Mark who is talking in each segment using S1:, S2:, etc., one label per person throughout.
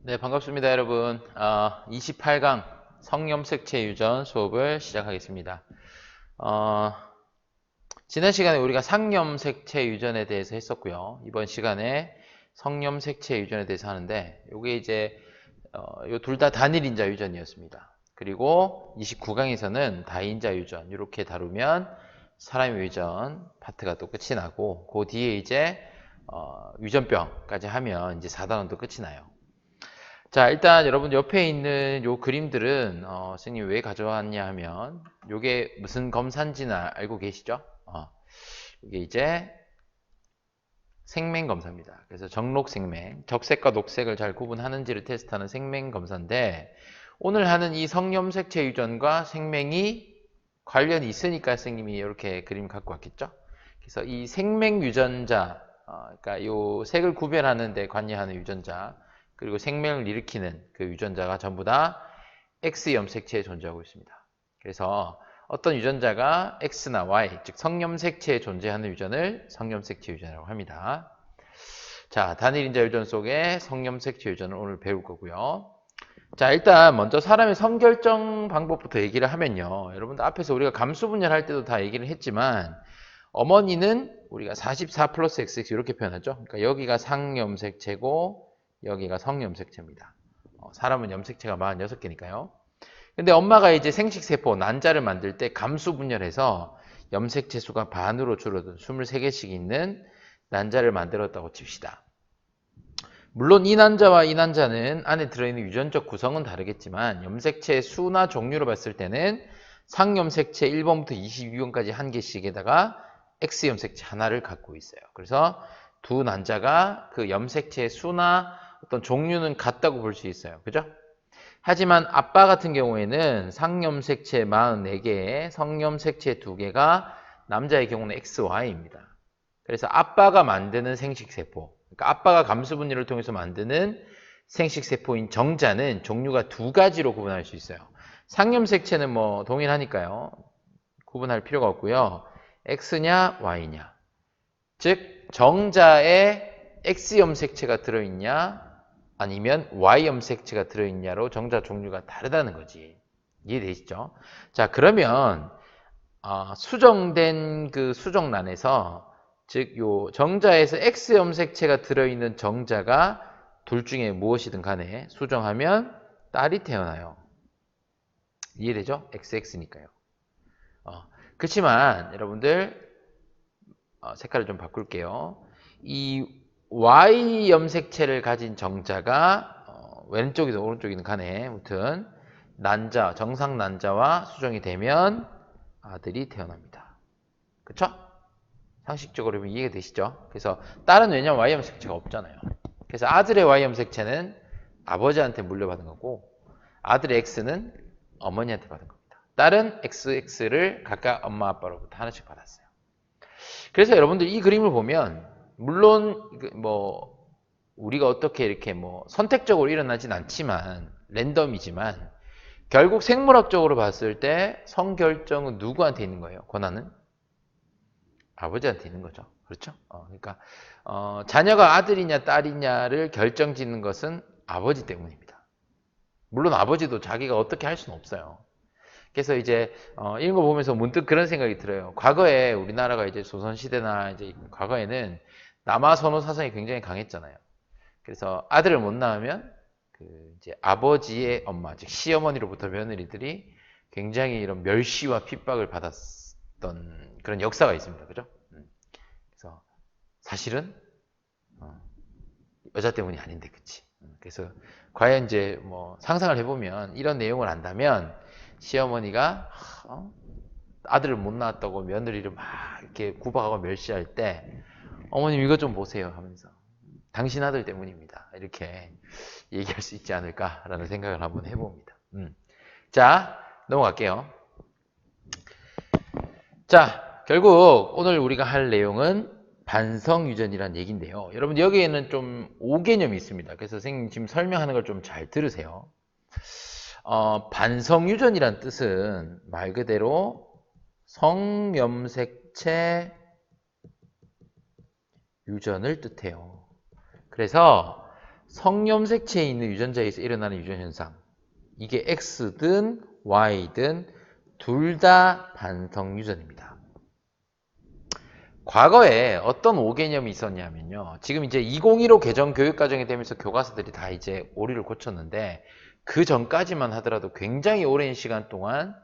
S1: 네, 반갑습니다, 여러분. 28강 성염색체 유전 수업을 시작하겠습니다. 어, 지난 시간에 우리가 상염색체 유전에 대해서 했었고요. 이번 시간에 성염색체 유전에 대해서 하는데, 이게 이제 요 둘 다 단일인자 유전이었습니다. 그리고 29강에서는 다인자 유전 이렇게 다루면 사람의 유전 파트가 또 끝이 나고, 그 뒤에 이제 유전병까지 하면 이제 4단원도 끝이 나요. 자, 일단 여러분 옆에 있는 요 그림들은 선생님 왜 가져왔냐 하면 요게 무슨 검사인지는 알고 계시죠? 이게 이제 생맹 검사입니다. 그래서 정록 생맹, 적색과 녹색을 잘 구분하는지를 테스트하는 생맹 검사인데, 오늘 하는 이 성염색체 유전과 생맹이 관련이 있으니까 선생님이 이렇게 그림 갖고 왔겠죠? 그래서 이 생맹 유전자, 그러니까 요 색을 구별하는 데 관여하는 유전자, 그리고 생명을 일으키는 그 유전자가 전부 다 X 염색체에 존재하고 있습니다. 그래서 어떤 유전자가 X나 Y, 즉 성염색체에 존재하는 유전을 성염색체 유전이라고 합니다. 자, 단일인자 유전 속의 성염색체 유전을 오늘 배울 거고요. 자, 일단 먼저 사람의 성결정 방법부터 얘기를 하면요. 여러분들 앞에서 우리가 감수 분열할 때도 다 얘기를 했지만, 어머니는 우리가 44 플러스 XX 이렇게 표현하죠. 그러니까 여기가 상염색체고 여기가 성염색체입니다. 사람은 염색체가 46개니까요. 근데 엄마가 이제 생식세포, 난자를 만들 때 감수 분열해서 염색체 수가 반으로 줄어든 23개씩 있는 난자를 만들었다고 칩시다. 물론 이 난자와 이 난자는 안에 들어있는 유전적 구성은 다르겠지만 염색체의 수나 종류로 봤을 때는 상염색체 1번부터 22번까지 한 개씩에다가 X염색체 하나를 갖고 있어요. 그래서 두 난자가 그 염색체의 수나 어떤 종류는 같다고 볼 수 있어요. 그죠? 하지만 아빠 같은 경우에는 상염색체 44개에 성염색체 2개가 남자의 경우는 XY입니다. 그래서 아빠가 만드는 생식세포, 그러니까 아빠가 감수분열을 통해서 만드는 생식세포인 정자는 종류가 두 가지로 구분할 수 있어요. 상염색체는 뭐 동일하니까요. 구분할 필요가 없고요. X냐 Y냐. 즉 정자에 X염색체가 들어있냐 아니면 Y염색체가 들어있냐로 정자 종류가 다르다는 거지. 이해되시죠? 자, 그러면 수정된 그 수정란에서 즉 요 정자에서 X염색체가 들어있는 정자가 둘 중에 무엇이든 간에 수정하면 딸이 태어나요. 이해되죠? XX니까요. 그렇지만 여러분들 색깔을 좀 바꿀게요. 이 Y 염색체를 가진 정자가 왼쪽이든 오른쪽이든 간에 아무튼 난자, 정상 난자와 수정이 되면 아들이 태어납니다. 그쵸? 상식적으로 이해가 되시죠? 그래서 딸은 왜냐면 Y 염색체가 없잖아요. 그래서 아들의 Y 염색체는 아버지한테 물려받은 거고 아들의 X는 어머니한테 받은 겁니다. 딸은 XX를 각각 엄마 아빠로부터 하나씩 받았어요. 그래서 여러분들 이 그림을 보면 물론 뭐 우리가 어떻게 이렇게 뭐 선택적으로 일어나진 않지만 랜덤이지만 결국 생물학적으로 봤을 때 성결정은 누구한테 있는 거예요? 권한은? 아버지한테 있는 거죠. 그렇죠? 그러니까 자녀가 아들이냐 딸이냐를 결정짓는 것은 아버지 때문입니다. 물론 아버지도 자기가 어떻게 할 수는 없어요. 그래서 이제 이런 거 보면서 문득 그런 생각이 들어요. 과거에 우리나라가 이제 조선시대나 이제 과거에는 남아 선호 사상이 굉장히 강했잖아요. 그래서 아들을 못 낳으면 그 이제 아버지의 엄마, 즉 시어머니로부터 며느리들이 굉장히 이런 멸시와 핍박을 받았던 그런 역사가 있습니다. 그죠? 그래서 사실은 여자 때문이 아닌데, 그치? 그래서 과연 이제 뭐 상상을 해보면 이런 내용을 안다면 시어머니가 아들을 못 낳았다고 며느리를 막 이렇게 구박하고 멸시할 때 어머님 이것 좀 보세요 하면서 당신 아들 때문입니다. 이렇게 얘기할 수 있지 않을까라는 생각을 한번 해봅니다. 자, 넘어갈게요. 자, 결국 오늘 우리가 할 내용은 반성유전이란 얘기인데요. 여러분 여기에는 좀 5개념이 있습니다. 그래서 선생님 지금 설명하는 걸 좀 잘 들으세요. 반성유전이란 뜻은 말 그대로 성염색체 유전을 뜻해요. 그래서 성염색체에 있는 유전자에서 일어나는 유전 현상. 이게 X든 Y든 둘 다 반성 유전입니다. 과거에 어떤 오개념이 있었냐면요. 지금 이제 2015 개정 교육과정이 되면서 교과서들이 다 이제 오류를 고쳤는데 그 전까지만 하더라도 굉장히 오랜 시간 동안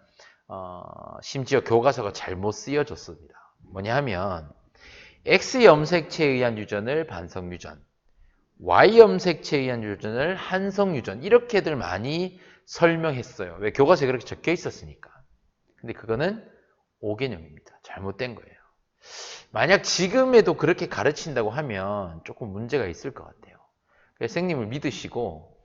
S1: 심지어 교과서가 잘못 쓰여졌습니다. 뭐냐 하면 X염색체에 의한 유전을 반성 유전, Y염색체에 의한 유전을 한성 유전 이렇게들 많이 설명했어요. 왜? 교과서에 그렇게 적혀 있었으니까. 근데 그거는 오개념입니다. 잘못된 거예요. 만약 지금에도 그렇게 가르친다고 하면 조금 문제가 있을 것 같아요. 그래서 선생님을 믿으시고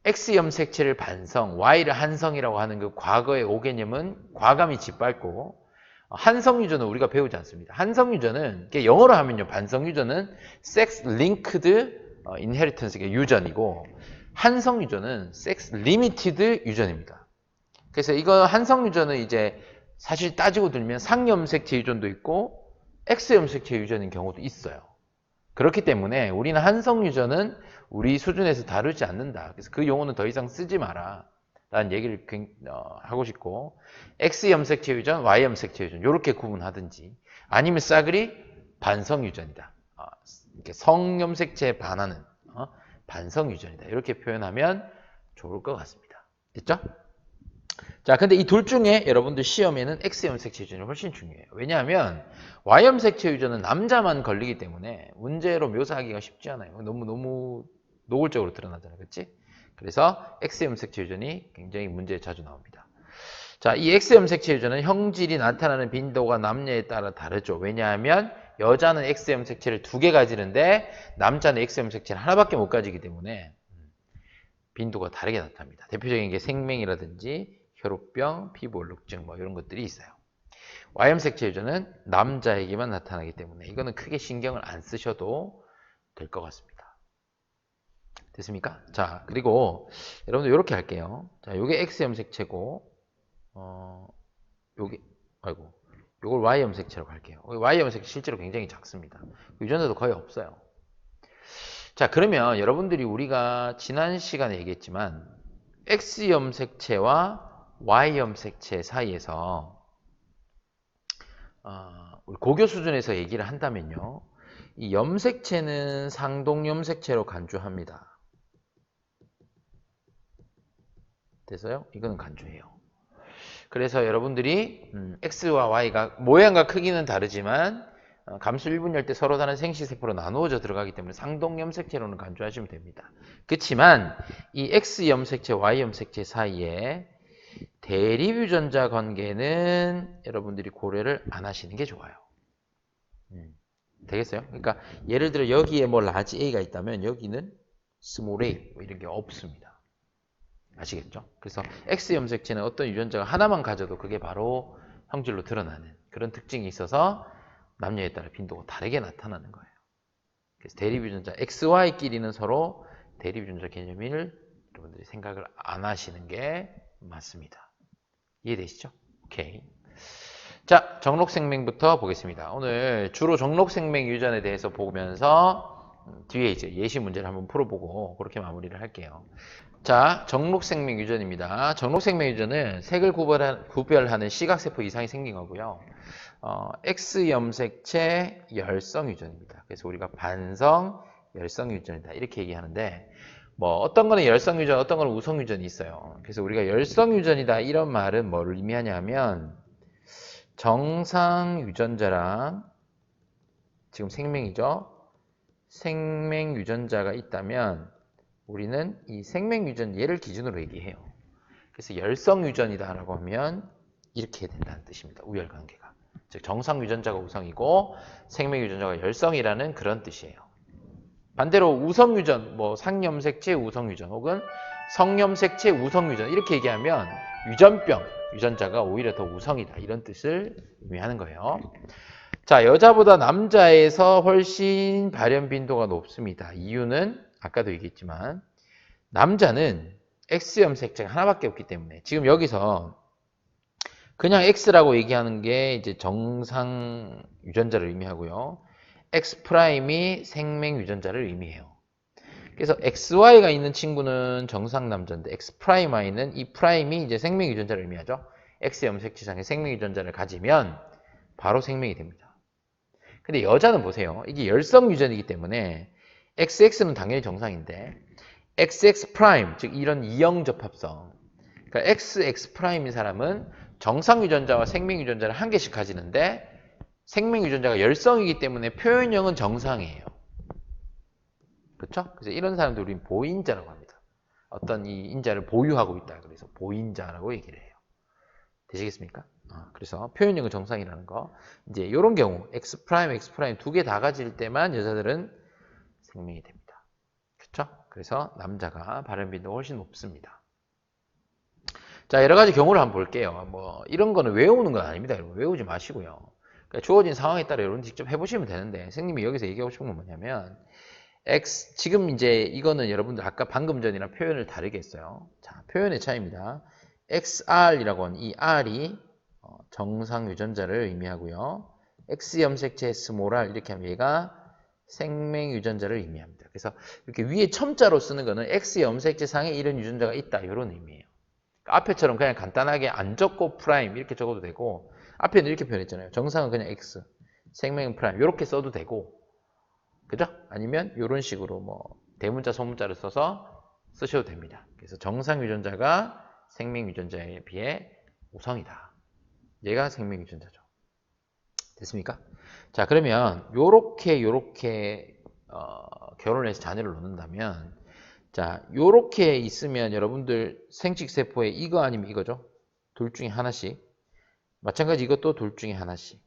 S1: X염색체를 반성, Y를 한성이라고 하는 그 과거의 오개념은 과감히 짓밟고 한성 유전은 우리가 배우지 않습니다. 한성 유전은 영어로 하면요, 반성 유전은 Sex Linked Inheritance 유전이고 한성 유전은 Sex Limited 유전입니다. 그래서 이거 한성 유전은 이제 사실 따지고 들면 상염색체 유전도 있고 X염색체 유전인 경우도 있어요. 그렇기 때문에 우리는 한성 유전은 우리 수준에서 다루지 않는다. 그래서 그 용어는 더 이상 쓰지 마라 라는 얘기를 하고 싶고, X염색체 유전, Y염색체 유전 이렇게 구분하든지, 아니면 싸그리 반성 유전이다. 성염색체에 반하는 반성 유전이다. 이렇게 표현하면 좋을 것 같습니다. 됐죠? 자, 근데 이 둘 중에 여러분들 시험에는 X염색체 유전이 훨씬 중요해요. 왜냐하면 Y염색체 유전은 남자만 걸리기 때문에 문제로 묘사하기가 쉽지 않아요. 너무 노골적으로 드러나잖아요. 그렇지? 그래서 X염색체 유전이 굉장히 문제에 자주 나옵니다. 자, 이 X염색체 유전은 형질이 나타나는 빈도가 남녀에 따라 다르죠. 왜냐하면 여자는 X염색체를 2개 가지는데 남자는 X염색체를 하나밖에 못 가지기 때문에 빈도가 다르게 나타납니다. 대표적인 게 생맹이라든지 혈우병, 피부얼룩증 이런 것들이 있어요. Y염색체 유전은 남자에게만 나타나기 때문에 이거는 크게 신경을 안 쓰셔도 될 것 같습니다. 됐습니까? 자, 그리고 여러분들 이렇게 할게요. 자, 요게 X염색체고 요걸 Y염색체라고 할게요. Y염색체 실제로 굉장히 작습니다. 유전자도 거의 없어요. 자, 그러면 여러분들이 우리가 지난 시간에 얘기했지만 X염색체와 Y염색체 사이에서 우리 고교 수준에서 얘기를 한다면요, 이 염색체는 상동염색체로 간주합니다. 돼서요? 이거는 간주해요. 그래서 여러분들이 X와 Y가 모양과 크기는 다르지만 감수 1분열 때 서로 다른 생시세포로 나누어져 들어가기 때문에 상동염색체로는 간주하시면 됩니다. 그렇지만 이 X염색체, Y염색체 사이에 대립유전자 관계는 여러분들이 고려를 안 하시는 게 좋아요. 되겠어요? 그러니까 예를 들어 여기에 뭐 라지 A가 있다면 여기는 스몰 A 이런 게 없습니다. 아시겠죠? 그래서 X염색체는 어떤 유전자가 하나만 가져도 그게 바로 형질로 드러나는 그런 특징이 있어서 남녀에 따라 빈도가 다르게 나타나는 거예요. 그래서 대립유전자 XY끼리는 서로 대립유전자 개념을 여러분들이 생각을 안 하시는 게 맞습니다. 이해되시죠? 오케이. 자, 정록생명부터 보겠습니다. 오늘 주로 정록생명 유전에 대해서 보면서 뒤에 이제 예시 문제를 한번 풀어보고 그렇게 마무리를 할게요. 자, 정록생명 유전입니다. 정록생명 유전은 색을 구별하는 시각세포 이상이 생긴 거고요. X염색체 열성 유전입니다. 그래서 우리가 반성 열성 유전이다 이렇게 얘기하는데, 뭐 어떤 거는 열성 유전, 어떤 거는 우성 유전이 있어요. 그래서 우리가 열성 유전이다 이런 말은 뭐를 의미하냐면 정상 유전자랑 지금 생명이죠. 생명 유전자가 있다면 우리는 이 생명 유전 얘를 기준으로 얘기해요. 그래서 열성 유전이다라고 하면 이렇게 된다는 뜻입니다. 우열관계가. 즉 정상 유전자가 우성이고 생명 유전자가 열성이라는 그런 뜻이에요. 반대로 우성 유전, 뭐 상염색체 우성 유전 혹은 성염색체 우성 유전 이렇게 얘기하면 유전병 유전자가 오히려 더 우성이다 이런 뜻을 의미하는 거예요. 자, 여자보다 남자에서 훨씬 발현 빈도가 높습니다. 이유는 아까도 얘기했지만 남자는 X염색체가 하나밖에 없기 때문에 지금 여기서 그냥 X라고 얘기하는 게 이제 정상 유전자를 의미하고요. X''이 생명 유전자를 의미해요. 그래서 XY가 있는 친구는 정상 남자인데 X'Y는 이 프라임이 이제 생명 유전자를 의미하죠. X 염색체상의 생명 유전자를 가지면 바로 생명이 됩니다. 근데 여자는 보세요. 이게 열성 유전이기 때문에 XX는 당연히 정상인데 XX 프라임, 즉 이런 이형 접합성, 그러니까 XX 프라임인 사람은 정상 유전자와 생명 유전자를 한 개씩 가지는데 생명 유전자가 열성이기 때문에 표현형은 정상이에요. 그렇죠? 그래서 이런 사람들 우리는 보인자라고 합니다. 어떤 이 인자를 보유하고 있다. 그래서 보인자라고 얘기를 해요. 되시겠습니까? 그래서 표현형은 정상이라는 거. 이제 이런 경우 X 프라임, X 프라임 두 개 다 가질 때만 여자들은 생명이 됩니다. 그렇죠? 그래서 남자가 발현 빈도가 훨씬 높습니다. 자, 여러 가지 경우를 한번 볼게요. 뭐 이런 거는 외우는 건 아닙니다. 여러분 외우지 마시고요. 그러니까 주어진 상황에 따라 여러분 직접 해보시면 되는데 선생님이 여기서 얘기하고 싶은 건 뭐냐면 X, 지금 이제 이거는 여러분들 아까 방금 전이랑 표현을 다르게 했어요. 자, 표현의 차이입니다. XR이라고 하는 이 R이 정상 유전자를 의미하고요. X 염색체 스몰R 이렇게 하면 얘가 생명 유전자를 의미합니다. 그래서 이렇게 위에 첨자로 쓰는 거는 X 염색체 상에 이런 유전자가 있다 이런 의미예요. 그러니까 앞에처럼 그냥 간단하게 안 적고 프라임 이렇게 적어도 되고 앞에는 이렇게 표현했잖아요. 정상은 그냥 X, 생명은 프라임 이렇게 써도 되고 그죠? 아니면 이런 식으로 뭐 대문자 소문자를 써서 쓰셔도 됩니다. 그래서 정상 유전자가 생명 유전자에 비해 우성이다. 얘가 생명 유전자죠. 됐습니까? 자, 그러면 요렇게 결혼을 해서 자녀를 놓는다면 자, 요렇게 있으면 여러분들 생식세포에 이거 아니면 이거죠. 둘 중에 하나씩. 마찬가지 이것도 둘 중에 하나씩.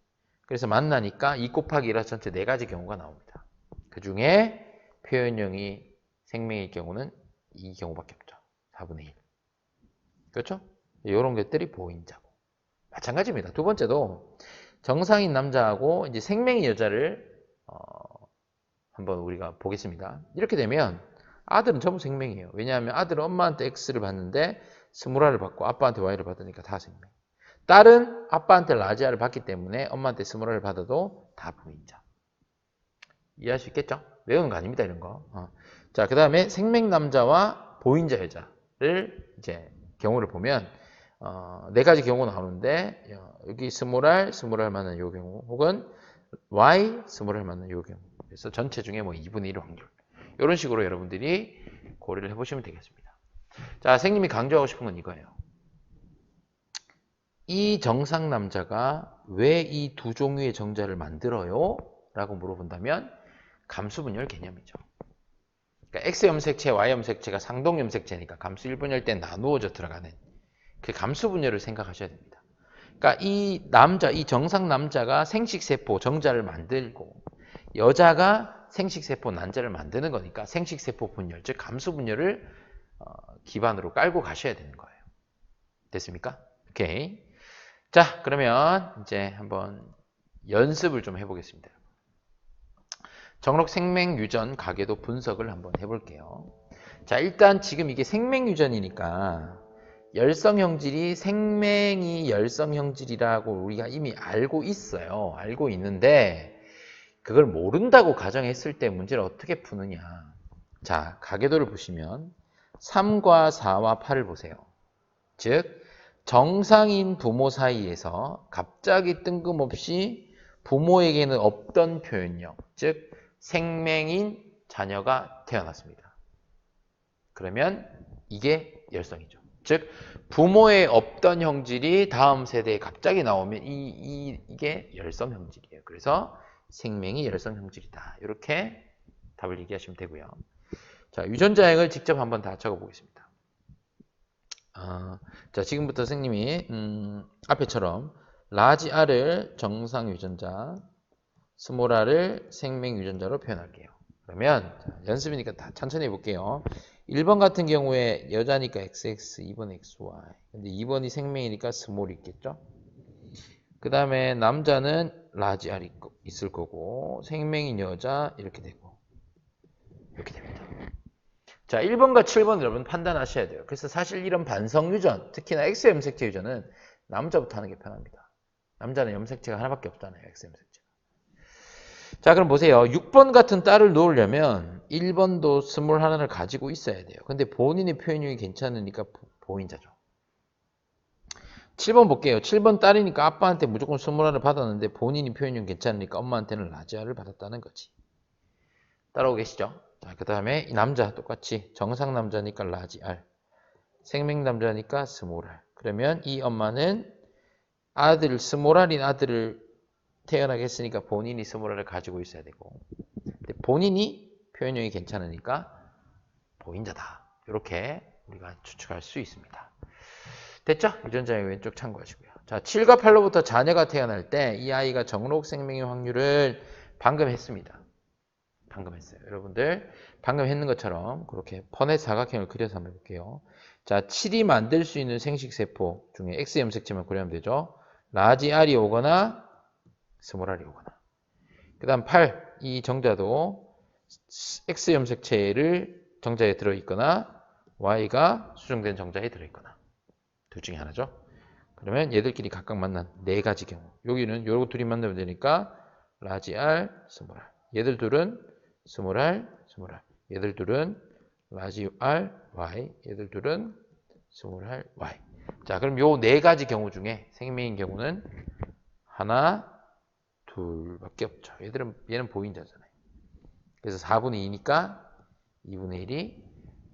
S1: 그래서 만나니까 2 곱하기 1화 전체 4가지 경우가 나옵니다. 그 중에 표현형이 생명일 경우는 이 경우밖에 없죠. 4분의 1. 그렇죠? 이런 것들이 보인자고. 마찬가지입니다. 두 번째도 정상인 남자하고 이제 생명의 여자를 한번 우리가 보겠습니다. 이렇게 되면 아들은 전부 생명이에요. 왜냐하면 아들은 엄마한테 X를 받는데 스몰R을 받고 아빠한테 Y를 받으니까 다 생명. 딸은 아빠한테 라지아를 받기 때문에 엄마한테 스몰R을 받아도 다 보인자. 이해할 수 있겠죠? 외우는 거 아닙니다, 이런 거. 자, 그 다음에 생명 남자와 보인자 여자를 이제 경우를 보면 4가지 경우가 나오는데 여기 스몰R 맞는 이 경우 혹은 Y 스몰R 맞는 이 경우. 그래서 전체 중에 뭐 2분의 1 확률. 이런 식으로 여러분들이 고려를 해보시면 되겠습니다. 자, 선생님이 강조하고 싶은 건 이거예요. 이 정상 남자가 왜 이 두 종류의 정자를 만들어요? 라고 물어본다면 감수분열 개념이죠. 그러니까 X 염색체, Y 염색체가 상동 염색체니까 감수 1분열 때 나누어져 들어가는 그 감수분열을 생각하셔야 됩니다. 그러니까 이 남자, 이 정상 남자가 생식세포 정자를 만들고 여자가 생식세포 난자를 만드는 거니까 생식세포 분열, 즉 감수분열을 기반으로 깔고 가셔야 되는 거예요. 됐습니까? 오케이. 자, 그러면 이제 한번 연습을 좀 해보겠습니다. 정록 생명유전 가계도 분석을 한번 해볼게요. 자, 일단 지금 이게 생명유전이니까 열성형질이 생명이 열성형질이라고 우리가 이미 알고 있어요. 알고 있는데 그걸 모른다고 가정했을 때 문제를 어떻게 푸느냐. 자, 가계도를 보시면 3과 4와 8을 보세요. 즉 정상인 부모 사이에서 갑자기 뜬금없이 부모에게는 없던 표현력, 즉 생명인 자녀가 태어났습니다. 그러면 이게 열성이죠. 즉 부모의 없던 형질이 다음 세대에 갑자기 나오면 이게 열성 형질이에요. 그래서 생명이 열성 형질이다. 이렇게 답을 얘기하시면 되고요. 자, 유전자행을 직접 한번 다 적어보겠습니다. 자, 지금부터 선생님이 앞에처럼 라지 R을 정상 유전자, 스몰 R을 생명 유전자로 표현할게요. 그러면 연습이니까 다 천천히 해볼게요. 1번 같은 경우에 여자니까 XX, 2번 XY. 근데 2번이 생명이니까 스몰이 있겠죠? 그 다음에 남자는 라지 R 있을 거고 생명인 여자 이렇게 되고 이렇게 됩니다. 자, 1번과 7번 여러분 판단하셔야 돼요. 그래서 사실 이런 반성 유전, 특히나 X 염색체 유전은 남자부터 하는 게 편합니다. 남자는 염색체가 하나밖에 없잖아요. X 염색체가. 자, 그럼 보세요. 6번 같은 딸을 놓으려면 1번도 스몰 하나를 가지고 있어야 돼요. 근데 본인의 표현력이 괜찮으니까 보인자죠. 7번 볼게요. 7번 딸이니까 아빠한테 무조건 스몰 하나를 받았는데 본인이 표현력이 괜찮으니까 엄마한테는 라지 R을 받았다는 거지. 따라오고 계시죠? 자, 그 다음에 이 남자 똑같이 정상 남자니까 라지 R, 생명 남자니까 스몰 R. 그러면 이 엄마는 아들, 스몰 R인 아들을 태어나게 했으니까 본인이 스몰 R을 가지고 있어야 되고, 근데 본인이 표현력이 괜찮으니까 보인자다. 이렇게 우리가 추측할 수 있습니다. 됐죠? 유전자의 왼쪽 참고하시고요. 자, 7과 8로부터 자녀가 태어날 때 이 아이가 정록 생명의 확률을 방금 했습니다. 방금 했어요. 여러분들 방금 했는 것처럼 그렇게 퍼넷 사각형을 그려서 한번 해볼게요. 자, 7이 만들 수 있는 생식세포 중에 X 염색체만 고려하면 되죠. 라지 R이 오거나 스몰 R이 오거나. 그 다음 8, 이 정자도 X 염색체를 정자에 들어있거나 Y가 수정된 정자에 들어있거나 둘 중에 하나죠. 그러면 얘들끼리 각각 만난 네 가지 경우. 여기는 요거 둘이 만나면 되니까 라지 R, 스몰 R. 얘들 둘은 스몰 R, 스몰 R. 얘들 둘은 라지 R, Y. 얘들 둘은 스몰 R, Y. 자, 그럼 요 네 가지 경우 중에 생명인 경우는 하나, 둘밖에 없죠. 얘는 보인자잖아요. 그래서 4분의 2니까 2분의 1이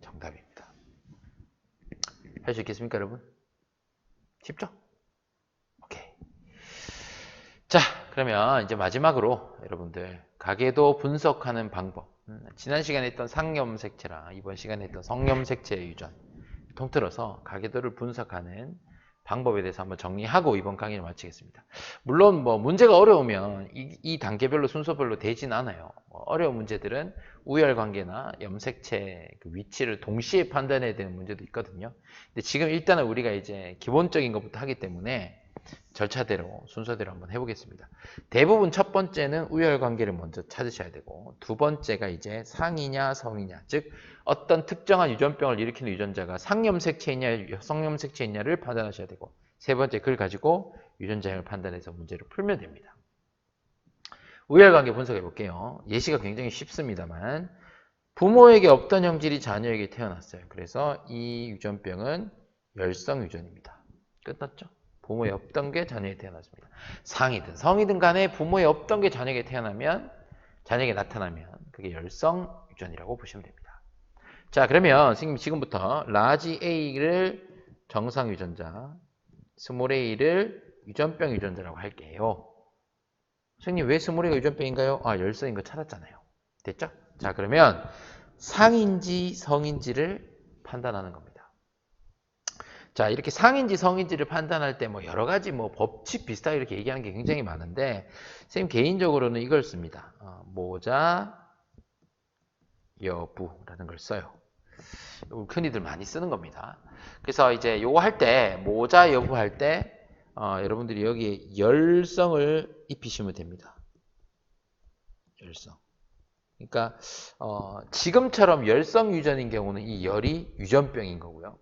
S1: 정답입니다. 할 수 있겠습니까, 여러분? 쉽죠? 오케이. 자, 그러면 이제 마지막으로 여러분들 가계도 분석하는 방법. 지난 시간에 했던 상염색체랑 이번 시간에 했던 성염색체 유전 통틀어서 가계도를 분석하는 방법에 대해서 한번 정리하고 이번 강의를 마치겠습니다. 물론 뭐 문제가 어려우면 이 단계별로 순서별로 되진 않아요. 어려운 문제들은 우열관계나 염색체 그 위치를 동시에 판단해야 되는 문제도 있거든요. 근데 지금 일단은 우리가 이제 기본적인 것부터 하기 때문에 절차대로 순서대로 한번 해보겠습니다. 대부분 첫 번째는 우열관계를 먼저 찾으셔야 되고, 두 번째가 이제 상이냐 성이냐, 즉 어떤 특정한 유전병을 일으키는 유전자가 상염색체이냐 성염색체이냐를 판단하셔야 되고, 세 번째 그걸 가지고 유전자형을 판단해서 문제를 풀면 됩니다. 우열관계 분석해 볼게요. 예시가 굉장히 쉽습니다만, 부모에게 없던 형질이 자녀에게 태어났어요. 그래서 이 유전병은 열성 유전입니다. 끝났죠? 부모에 없던 게 자녀에게 태어났습니다. 상이든 성이든 간에 부모에 없던 게 자녀에게 태어나면, 자녀에게 나타나면 그게 열성 유전이라고 보시면 됩니다. 자, 그러면 선생님 지금부터 라지 A를 정상 유전자, 스몰 A를 유전병 유전자라고 할게요. 선생님 왜 스몰 A가 유전병인가요? 아, 열성인 거 찾았잖아요. 됐죠? 자, 그러면 상인지 성인지를 판단하는 겁니다. 자, 이렇게 상인지 성인지를 판단할 때 뭐 여러 가지 뭐 법칙 비슷하게 이렇게 얘기하는 게 굉장히 많은데, 선생님 개인적으로는 이걸 씁니다. 모자 여부라는 걸 써요. 흔히들 많이 쓰는 겁니다. 그래서 이제 요거 할 때, 모자 여부 할 때, 여러분들이 여기에 열성을 입히시면 됩니다. 열성. 그러니까, 지금처럼 열성 유전인 경우는 이 열이 유전병인 거고요.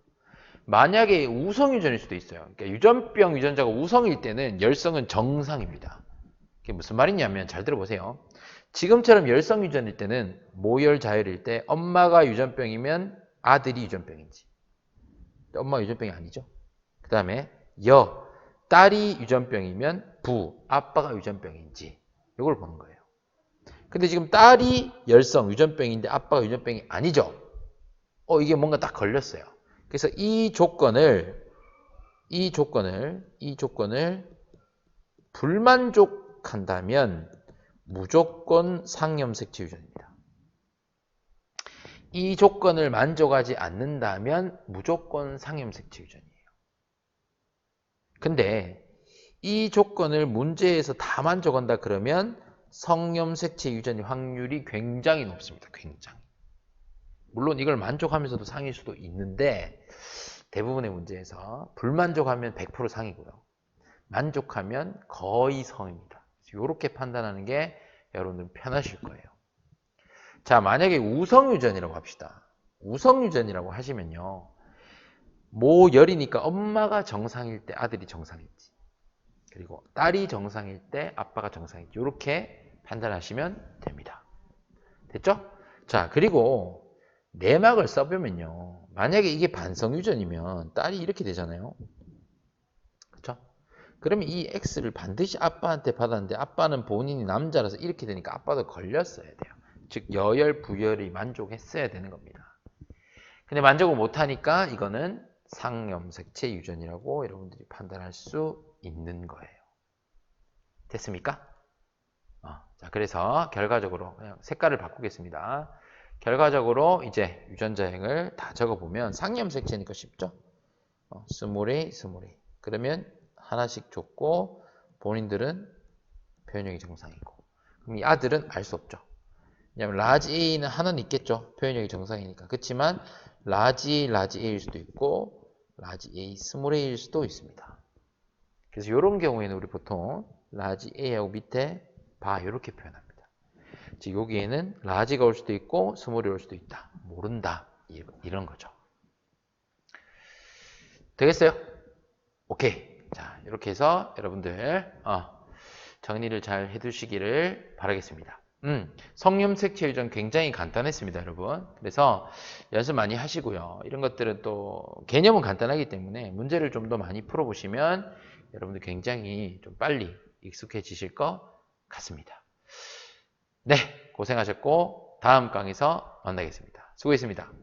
S1: 만약에 우성 유전일 수도 있어요. 그러니까 유전병 유전자가 우성일 때는 열성은 정상입니다. 그게 무슨 말이냐면 잘 들어보세요. 지금처럼 열성 유전일 때는 모열 자열일 때 엄마가 유전병이면 아들이 유전병인지, 엄마가 유전병이 아니죠. 그 다음에 딸이 유전병이면 아빠가 유전병인지 이걸 보는 거예요. 근데 지금 딸이 열성 유전병인데 아빠가 유전병이 아니죠. 이게 뭔가 딱 걸렸어요. 그래서 이 조건을 불만족한다면 무조건 상염색체 유전입니다. 이 조건을 만족하지 않는다면 무조건 상염색체 유전이에요. 근데 이 조건을 문제에서 다 만족한다 그러면 성염색체 유전의 확률이 굉장히 높습니다. 굉장히. 물론 이걸 만족하면서도 상일 수도 있는데 대부분의 문제에서 불만족하면 100% 상이고요. 만족하면 거의 성입니다. 이렇게 판단하는 게 여러분들 편하실 거예요. 자, 만약에 우성유전이라고 합시다. 우성유전이라고 하시면요. 모열이니까 엄마가 정상일 때 아들이 정상일지, 그리고 딸이 정상일 때 아빠가 정상일지 이렇게 판단하시면 됩니다. 됐죠? 자, 그리고 내막을 써보면요. 만약에 이게 반성유전이면 딸이 이렇게 되잖아요. 그렇죠? 그러면 이 X를 반드시 아빠한테 받았는데 아빠는 본인이 남자라서 이렇게 되니까 아빠도 걸렸어야 돼요. 즉 여열, 부열이 만족했어야 되는 겁니다. 근데 만족을 못하니까 이거는 상염색체 유전이라고 여러분들이 판단할 수 있는 거예요. 됐습니까? 자, 그래서 결과적으로 그냥 색깔을 바꾸겠습니다. 결과적으로 이제 유전자행을 다 적어보면 상염색체니까 쉽죠? 스몰 a. 그러면 하나씩 줬고 본인들은 표현력이 정상이고 그럼 이 아들은 알 수 없죠. 왜냐하면 라지 A는 하나는 있겠죠. 표현력이 정상이니까. 그렇지만 라지 A일 수도 있고 라지 A, 스몰 a일 수도 있습니다. 그래서 이런 경우에는 우리 보통 라지 A하고 밑에 봐 이렇게 표현합니다. 즉 여기에는 라지가 올 수도 있고 스몰이 올 수도 있다. 모른다. 이런 거죠. 되겠어요? 오케이. 자, 이렇게 해서 여러분들 정리를 잘 해두시기를 바라겠습니다. 성염색체 유전 굉장히 간단했습니다, 여러분. 그래서 연습 많이 하시고요. 이런 것들은 또 개념은 간단하기 때문에 문제를 좀 더 많이 풀어보시면 여러분들 굉장히 좀 빨리 익숙해지실 것 같습니다. 네, 고생하셨고 다음 강의에서 만나겠습니다. 수고했습니다.